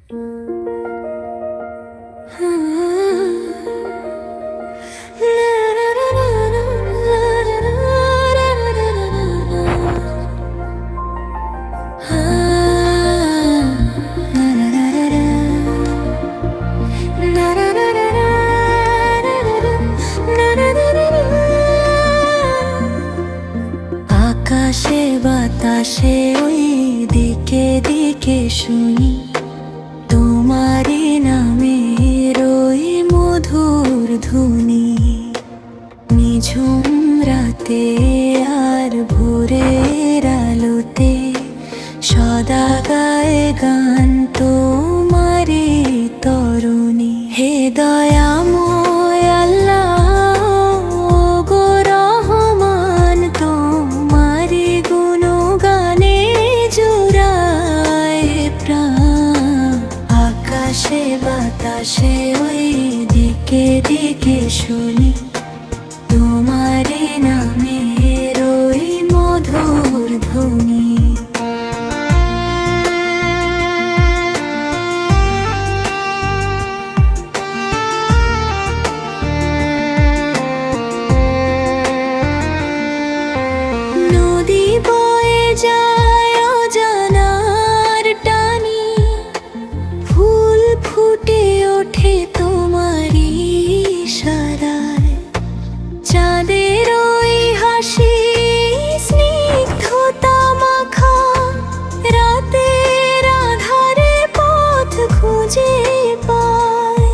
আকাশে বাতাসে ওই দিকে দিকে শুনি তোমারই নামের ওই মধুর ধ্বনি। নিঝুম রাতে আর ভোরের আলোতে সদা গায়ে গান তোমারই তরুণী। হে দয়াময় আল্লাহ গো রহমান, তোমারই গুণগানে জুড়ায় প্রাণ। আকাশে বাতাসে ওই দিকে দিকে শুনি তোমারই নামের ওই মধুর ধ্বনি। নদী বয়ে যায় অজানার টানি, ফুল ফুটে ওঠে তোমারই ইশারায়। চাঁদের ওই হাসি স্নিগ্ধতা মাখা, রাতের আঁধারে পথ খুঁজে পায়।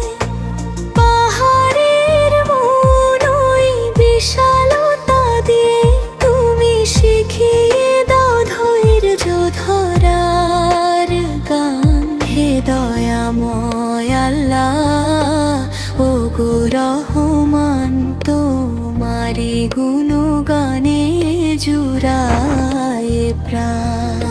পাহাড়ের মন ওই বিশালতা দিয়ে তুমি শিখিয়ে দাও ধৈর্য ধরার গান। হে দয়াময় আল্লাহ ও গো রহমান, তোমারি গুণগানে জুড়ায় প্রাণ।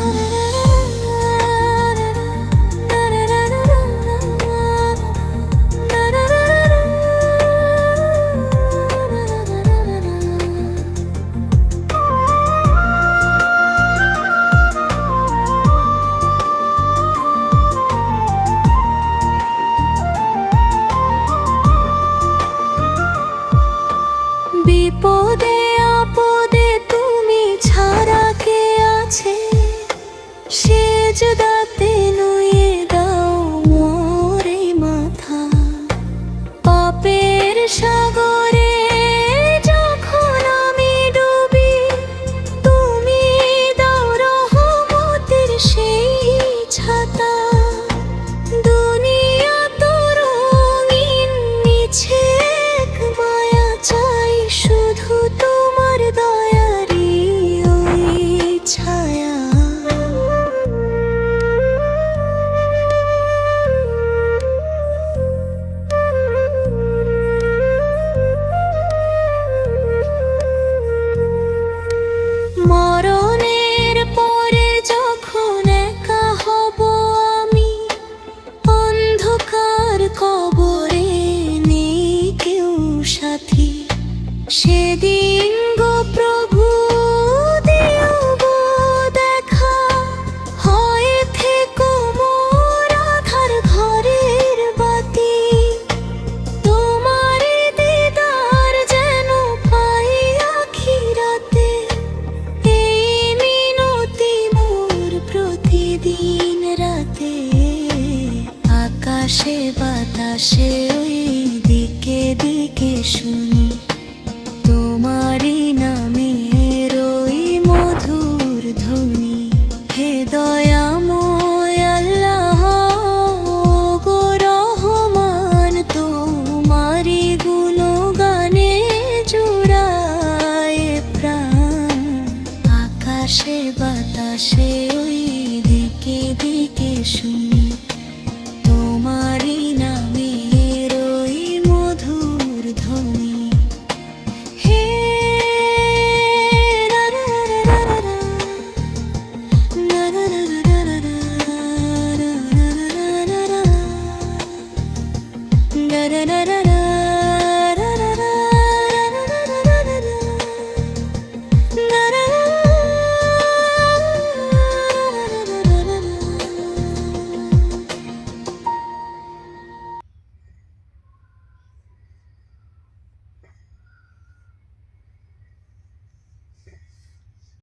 বিপদে আপদে তুমি ছাড়া কে আছে, সেজদাতে নুয়ে দাও মোরে মাথা। পাপের সাগরে যখন আমি ডুবি, তুমি দাও রহমতের সেই ছাতা। দুনিয়া তো রঙিন, মিছে এক মায়া চাই, শুধু তোমার দয়ারই ওই ছায়া। মরণের পরে যখন একা হব আমি, অন্ধকার কবরে নেই কেউ সাথী, সেদিন গো প্রভু দিও গো দেখা। হয় থেকো মোর আধার ঘরের বাতি, তোমার দিদার যেন পাই আখিরাতে। এই মিনতি মোর প্রতিদিন রাতে। আকাশে বাতাসে ওই দিকে দিকে শুনি